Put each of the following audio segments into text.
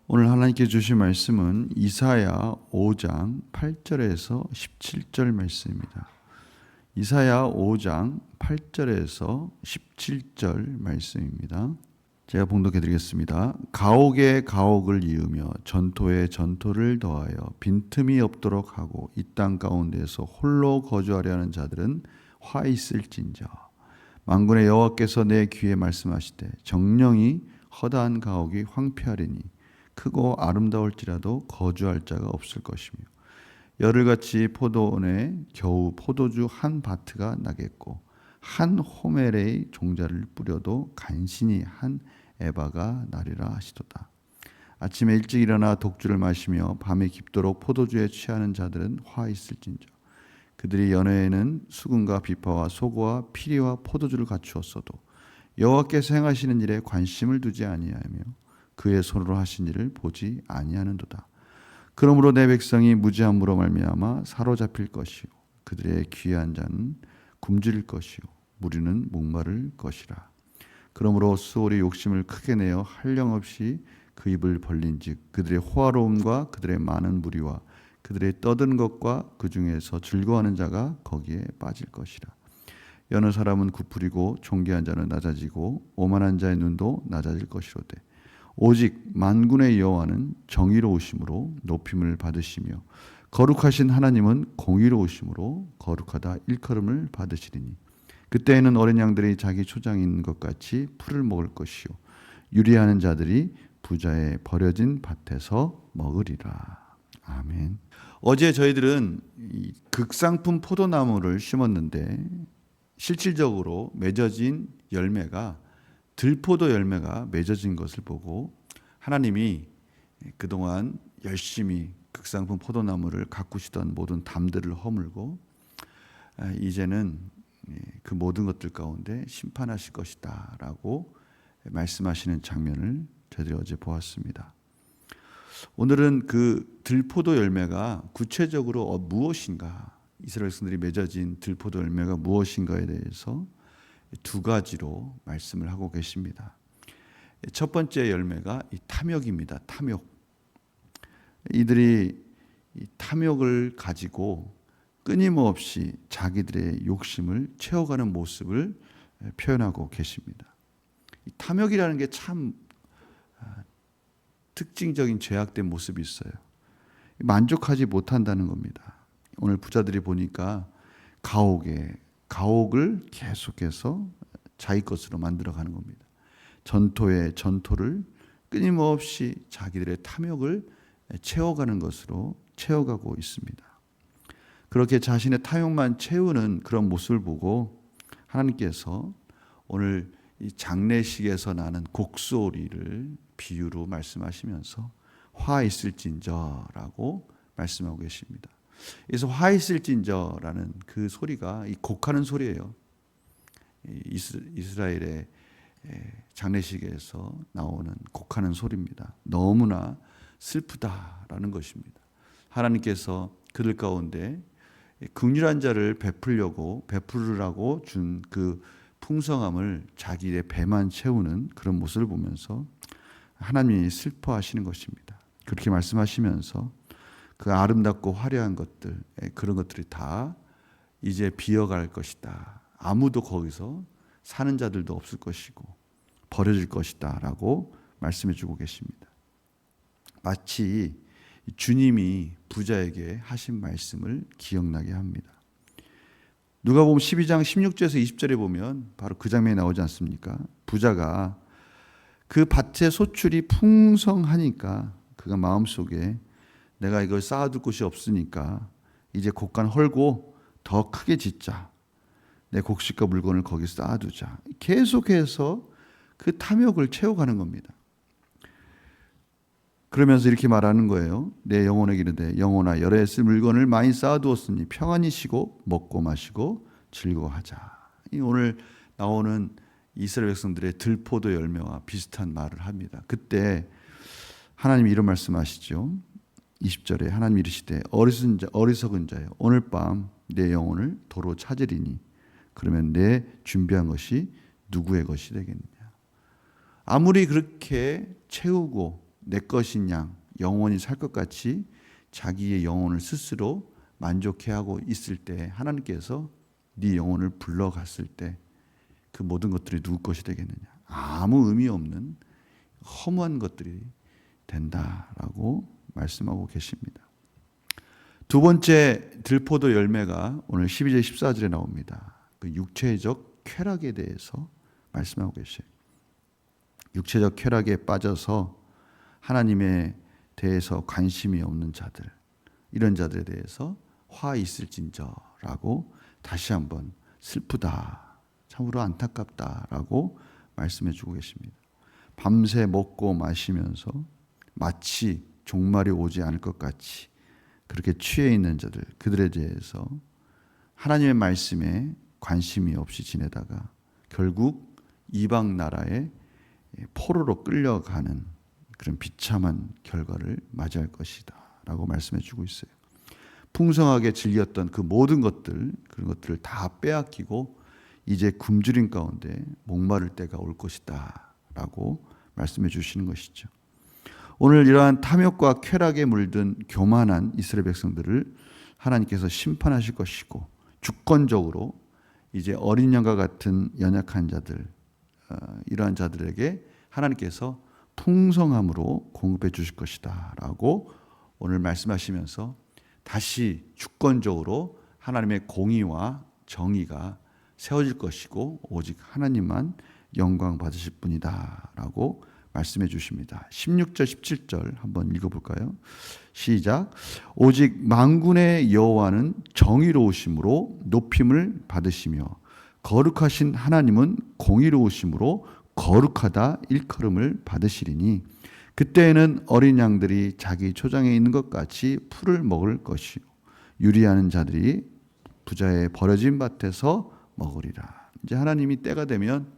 오늘 하나님께 주신 말씀은 이사야 5장 8절에서 17절 말씀입니다. 이사야 5장 8절에서 17절 말씀입니다. 제가 봉독해 드리겠습니다. 가옥에 가옥을 이으며 전토에 전토를 더하여 빈틈이 없도록 하고 이 땅 가운데에서 홀로 거주하려 하는 자들은 화 있을진저. 만군의 여호와께서 내 귀에 말씀하시되 정령이 허다한 가옥이 황폐하리니 크고 아름다울지라도 거주할 자가 없을 것이며 열흘같이 포도원에 겨우 포도주 한 바트가 나겠고 한 호멜의 종자를 뿌려도 간신히 한 에바가 나리라 하시도다. 아침에 일찍 일어나 독주를 마시며 밤에 깊도록 포도주에 취하는 자들은 화 있을진저. 그들이 연회에는 수금과 비파와 소고와 피리와 포도주를 갖추었어도 여호와께서 행하시는 일에 관심을 두지 아니하며 그의 손으로 하신 일을 보지 아니하는도다. 그러므로 내 백성이 무지함으로 말미암아 사로잡힐 것이요 그들의 귀한 자는 굶주릴 것이요 무리는 목마를 것이라. 그러므로 수월이 욕심을 크게 내어 한량없이 그 입을 벌린즉 그들의 호화로움과 그들의 많은 무리와 그들의 떠든 것과 그 중에서 즐거워하는 자가 거기에 빠질 것이라. 여느 사람은 구부리고 존귀한 자는 낮아지고 오만한 자의 눈도 낮아질 것이로되 오직 만군의 여호와는 정의로우심으로 높임을 받으시며 거룩하신 하나님은 공의로우심으로 거룩하다 일컬음을 받으시리니 그때에는 어린 양들이 자기 초장인 것 같이 풀을 먹을 것이요 유리하는 자들이 부자의 버려진 밭에서 먹으리라. 아멘. 어제 저희들은 이 극상품 포도나무를 심었는데 실질적으로 맺어진 열매가 들포도 열매가 맺어진 것을 보고 하나님이 그동안 열심히 극상품 포도나무를 가꾸시던 모든 담들을 허물고 이제는 그 모든 것들 가운데 심판하실 것이다 라고 말씀하시는 장면을 저희들이 어제 보았습니다. 오늘은 그 들포도 열매가 구체적으로 무엇인가, 이스라엘 백성들이 맺어진 들포도 열매가 무엇인가에 대해서 두 가지로 말씀을 하고 계십니다. 첫 번째 열매가 이 탐욕입니다. 탐욕. 이들이 이 탐욕을 가지고 끊임없이 자기들의 욕심을 채워가는 모습을 표현하고 계십니다. 이 탐욕이라는 게 참 특징적인 죄악된 모습이 있어요. 만족하지 못한다는 겁니다. 오늘 부자들이 보니까 가옥을 계속해서 자기 것으로 만들어가는 겁니다. 전토에 전토를 끊임없이 자기들의 탐욕을 채워가는 것으로 채워가고 있습니다. 그렇게 자신의 탐욕만 채우는 그런 모습을 보고 하나님께서 오늘 이 장례식에서 나는 곡소리를 비유로 말씀하시면서 화 있을진저라고 말씀하고 계십니다. 그래서 화 있을진저라는 그 소리가 이 곡하는 소리예요. 이스라엘의 장례식에서 나오는 곡하는 소리입니다. 너무나 슬프다라는 것입니다. 하나님께서 그들 가운데 긍휼한 자를 베풀으라고 준 그 풍성함을 자기의 배만 채우는 그런 모습을 보면서 하나님이 슬퍼하시는 것입니다. 그렇게 말씀하시면서 그 아름답고 화려한 것들, 그런 것들이 다 이제 비어갈 것이다. 아무도 거기서 사는 자들도 없을 것이고 버려질 것이다 라고 말씀해 주고 계십니다. 마치 주님이 부자에게 하신 말씀을 기억나게 합니다. 누가복음 12장 16절에서 20절에 보면 바로 그 장면이 나오지 않습니까? 부자가 그 밭의 소출이 풍성하니까 그가 마음속에 내가 이걸 쌓아둘 곳이 없으니까 이제 곡간 헐고 더 크게 짓자. 내 곡식과 물건을 거기 쌓아두자. 계속해서 그 탐욕을 채워가는 겁니다. 그러면서 이렇게 말하는 거예요. 내 영혼에게 이르되 영혼아 열에 쓸 물건을 많이 쌓아두었으니 평안히 쉬고 먹고 마시고 즐거워하자. 오늘 나오는 이스라엘 백성들의 들포도 열매와 비슷한 말을 합니다. 그때 하나님이 이런 말씀하시죠. 20절에 하나님 이르시되 어리석은 자여 오늘 밤 내 영혼을 도로 찾으리니 그러면 내 준비한 것이 누구의 것이 되겠느냐. 아무리 그렇게 채우고 내 것인 양 영원히 살 것 같이 자기의 영혼을 스스로 만족해하고 있을 때 하나님께서 네 영혼을 불러갔을 때 그 모든 것들이 누구 것이 되겠느냐? 아무 의미 없는 허무한 것들이 된다라고 말씀하고 계십니다. 두 번째 들포도 열매가 오늘 12절 14절에 나옵니다. 그 육체적 쾌락에 대해서 말씀하고 계셔요. 육체적 쾌락에 빠져서 하나님에 대해서 관심이 없는 자들, 이런 자들에 대해서 화 있을진저라고 다시 한번 슬프다, 참으로 안타깝다라고 말씀해 주고 계십니다. 밤새 먹고 마시면서 마치 종말이 오지 않을 것 같이 그렇게 취해 있는 자들, 그들에 대해서 하나님의 말씀에 관심이 없이 지내다가 결국 이방 나라의 포로로 끌려가는 그런 비참한 결과를 맞이할 것이다 라고 말씀해 주고 있어요. 풍성하게 즐겼던 그 모든 것들, 그런 것들을 다 빼앗기고 이제 굶주림 가운데 목마를 때가 올 것이다 라고 말씀해 주시는 것이죠. 오늘 이러한 탐욕과 쾌락에 물든 교만한 이스라엘 백성들을 하나님께서 심판하실 것이고, 주권적으로 이제 어린 양과 같은 연약한 자들, 이러한 자들에게 하나님께서 풍성함으로 공급해 주실 것이다 라고 오늘 말씀하시면서 다시 주권적으로 하나님의 공의와 정의가 세워질 것이고 오직 하나님만 영광 받으실 분이다 라고 말씀해 주십니다. 16절 17절 한번 읽어볼까요? 시작. 오직 만군의 여호와는 정의로우심으로 높임을 받으시며 거룩하신 하나님은 공의로우심으로 거룩하다 일컬음을 받으시리니 그때에는 어린 양들이 자기 초장에 있는 것 같이 풀을 먹을 것이요 유리하는 자들이 부자의 버려진 밭에서 먹으리라. 이제 하나님이 때가 되면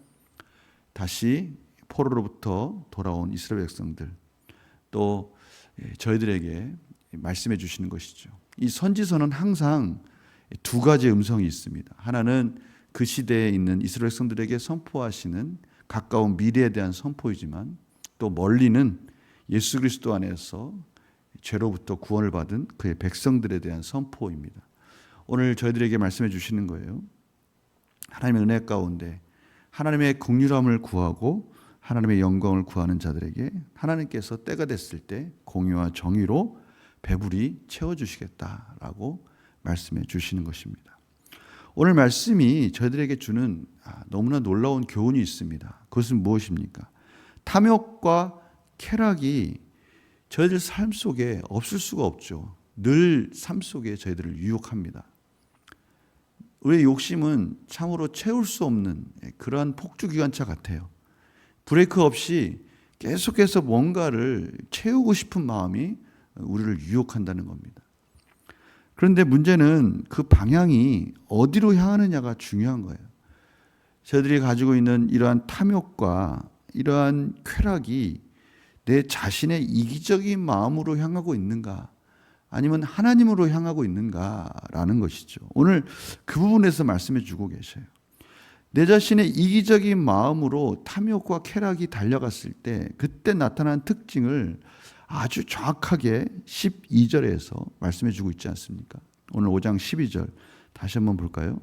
다시 포로로부터 돌아온 이스라엘 백성들, 또 저희들에게 말씀해 주시는 것이죠. 이 선지서는 항상 두 가지의 음성이 있습니다. 하나는 그 시대에 있는 이스라엘 백성들에게 선포하시는 가까운 미래에 대한 선포이지만, 또 멀리는 예수 그리스도 안에서 죄로부터 구원을 받은 그의 백성들에 대한 선포입니다. 오늘 저희들에게 말씀해 주시는 거예요. 하나님의 은혜 가운데 하나님의 긍휼함을 구하고 하나님의 영광을 구하는 자들에게 하나님께서 때가 됐을 때 공의와 정의로 배불리 채워주시겠다라고 말씀해 주시는 것입니다. 오늘 말씀이 저희들에게 주는 너무나 놀라운 교훈이 있습니다. 그것은 무엇입니까? 탐욕과 쾌락이 저희들 삶 속에 없을 수가 없죠. 늘 삶 속에 저희들을 유혹합니다. 우리의 욕심은 참으로 채울 수 없는 그러한 폭주기관차 같아요. 브레이크 없이 계속해서 뭔가를 채우고 싶은 마음이 우리를 유혹한다는 겁니다. 그런데 문제는 그 방향이 어디로 향하느냐가 중요한 거예요. 저희들이 가지고 있는 이러한 탐욕과 이러한 쾌락이 내 자신의 이기적인 마음으로 향하고 있는가, 아니면 하나님으로 향하고 있는가라는 것이죠. 오늘 그 부분에서 말씀해 주고 계셔요. 내 자신의 이기적인 마음으로 탐욕과 쾌락이 달려갔을 때 그때 나타난 특징을 아주 정확하게 12절에서 말씀해 주고 있지 않습니까? 오늘 5장 12절 다시 한번 볼까요?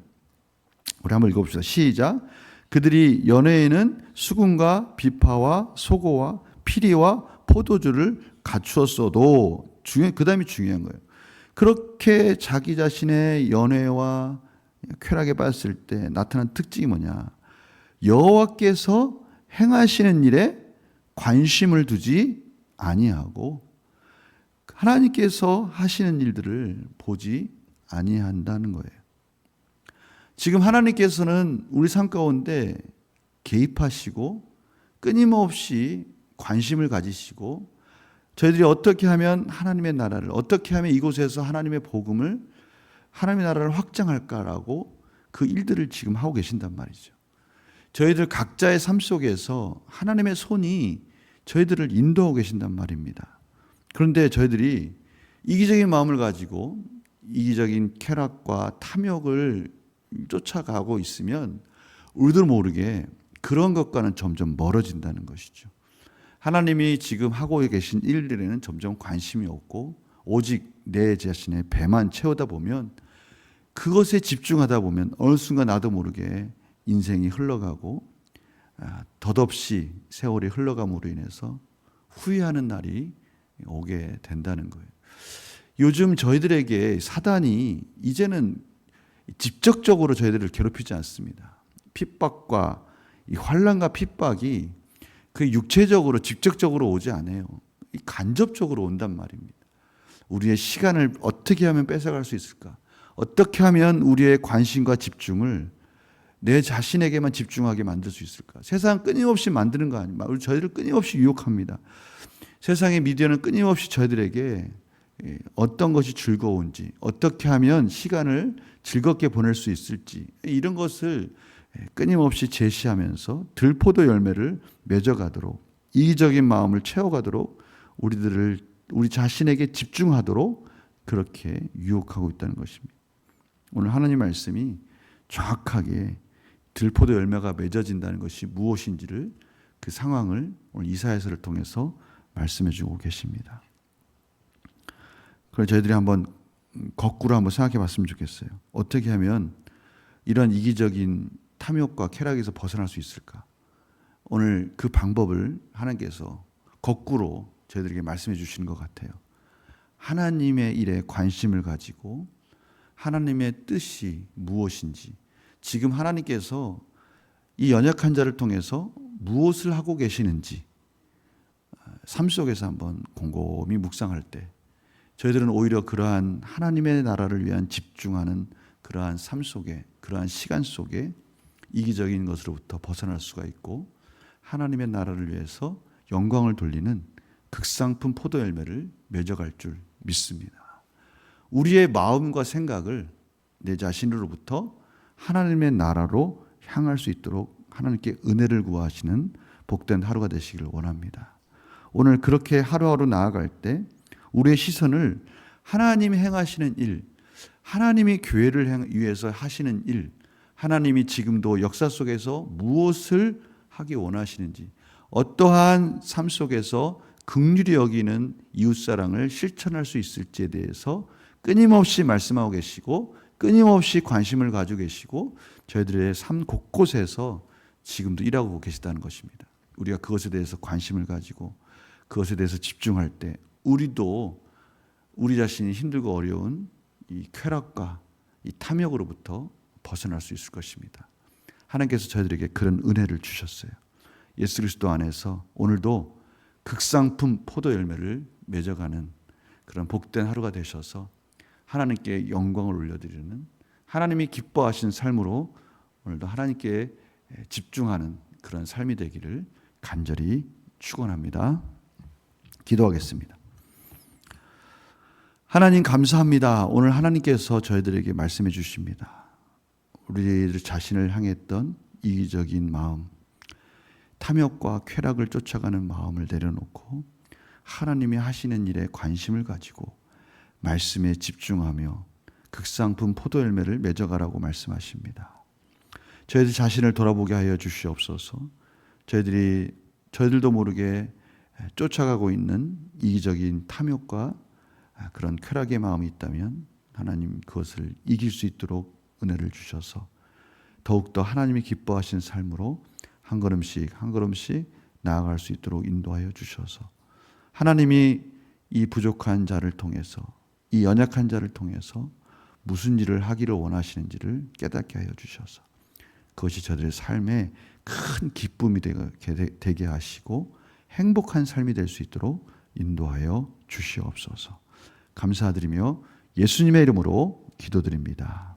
우리 한번 읽어봅시다. 시작. 그들이 연회에는 수금과 비파와 소고와 피리와 포도주를 갖추었어도, 그 다음이 중요한 거예요. 그렇게 자기 자신의 연회와 쾌락에 빠졌을 때 나타난 특징이 뭐냐? 여호와께서 행하시는 일에 관심을 두지 아니하고 하나님께서 하시는 일들을 보지 아니한다는 거예요. 지금 하나님께서는 우리 삶 가운데 개입하시고 끊임없이 관심을 가지시고 저희들이 어떻게 하면 하나님의 나라를, 어떻게 하면 이곳에서 하나님의 복음을, 하나님의 나라를 확장할까라고 그 일들을 지금 하고 계신단 말이죠. 저희들 각자의 삶 속에서 하나님의 손이 저희들을 인도하고 계신단 말입니다. 그런데 저희들이 이기적인 마음을 가지고 이기적인 쾌락과 탐욕을 쫓아가고 있으면 우리도 모르게 그런 것과는 점점 멀어진다는 것이죠. 하나님이 지금 하고 계신 일들에는 점점 관심이 없고 오직 내 자신의 배만 채우다 보면, 그것에 집중하다 보면 어느 순간 나도 모르게 인생이 흘러가고 덧없이 세월이 흘러감으로 인해서 후회하는 날이 오게 된다는 거예요. 요즘 저희들에게 사단이 이제는 직접적으로 저희들을 괴롭히지 않습니다. 핍박과 이 환난과 핍박이 그 육체적으로 직접적으로 오지 않아요. 간접적으로 온단 말입니다. 우리의 시간을 어떻게 하면 뺏어갈 수 있을까? 어떻게 하면 우리의 관심과 집중을 내 자신에게만 집중하게 만들 수 있을까? 세상 끊임없이 만드는 거 아닙니까? 우리 저희를 끊임없이 유혹합니다. 세상의 미디어는 끊임없이 저희들에게 어떤 것이 즐거운지, 어떻게 하면 시간을 즐겁게 보낼 수 있을지, 이런 것을 끊임없이 제시하면서 들포도 열매를 맺어가도록, 이기적인 마음을 채워가도록, 우리 자신에게 집중하도록 그렇게 유혹하고 있다는 것입니다. 오늘 하나님 말씀이 정확하게 들포도 열매가 맺어진다는 것이 무엇인지를, 그 상황을 오늘 이사야서를 통해서 말씀해 주고 계십니다. 그래서 저희들이 한번 거꾸로 한번 생각해 봤으면 좋겠어요. 어떻게 하면 이런 이기적인 탐욕과 쾌락에서 벗어날 수 있을까? 오늘 그 방법을 하나님께서 거꾸로 저희들에게 말씀해 주시는 것 같아요. 하나님의 일에 관심을 가지고 하나님의 뜻이 무엇인지, 지금 하나님께서 이 연약한 자를 통해서 무엇을 하고 계시는지 삶 속에서 한번 곰곰이 묵상할 때, 저희들은 오히려 그러한 하나님의 나라를 위한 집중하는 그러한 삶 속에, 그러한 시간 속에 이기적인 것으로부터 벗어날 수가 있고, 하나님의 나라를 위해서 영광을 돌리는 극상품 포도 열매를 맺어갈 줄 믿습니다. 우리의 마음과 생각을 내 자신으로부터 하나님의 나라로 향할 수 있도록 하나님께 은혜를 구하시는 복된 하루가 되시기를 원합니다. 오늘 그렇게 하루하루 나아갈 때 우리의 시선을 하나님이 행하시는 일, 하나님이 교회를 위해서 하시는 일, 하나님이 지금도 역사 속에서 무엇을 하기 원하시는지, 어떠한 삶 속에서 긍휼히 여기는 이웃사랑을 실천할 수 있을지에 대해서 끊임없이 말씀하고 계시고, 끊임없이 관심을 가지고 계시고, 저희들의 삶 곳곳에서 지금도 일하고 계시다는 것입니다. 우리가 그것에 대해서 관심을 가지고 그것에 대해서 집중할 때 우리도 우리 자신이 힘들고 어려운 이 쾌락과 이 탐욕으로부터 벗어날 수 있을 것입니다. 하나님께서 저희들에게 그런 은혜를 주셨어요. 예수 그리스도 안에서 오늘도 극상품 포도 열매를 맺어가는 그런 복된 하루가 되셔서 하나님께 영광을 올려드리는, 하나님이 기뻐하신 삶으로 오늘도 하나님께 집중하는 그런 삶이 되기를 간절히 축원합니다. 기도하겠습니다. 하나님 감사합니다. 오늘 하나님께서 저희들에게 말씀해 주십니다. 우리들 자신을 향했던 이기적인 마음, 탐욕과 쾌락을 쫓아가는 마음을 내려놓고 하나님이 하시는 일에 관심을 가지고 말씀에 집중하며 극상품 포도 열매를 맺어가라고 말씀하십니다. 저희들 자신을 돌아보게 하여 주시옵소서. 저희들도 모르게 쫓아가고 있는 이기적인 탐욕과 그런 쾌락의 마음이 있다면 하나님 그것을 이길 수 있도록 은혜를 주셔서 더욱더 하나님이 기뻐하신 삶으로 한 걸음씩 한 걸음씩 나아갈 수 있도록 인도하여 주셔서 하나님이 이 부족한 자를 통해서, 이 연약한 자를 통해서 무슨 일을 하기를 원하시는지를 깨닫게 하여 주셔서 그것이 저들의 삶에 큰 기쁨이 되게 하시고 행복한 삶이 될 수 있도록 인도하여 주시옵소서. 감사드리며 예수님의 이름으로 기도드립니다.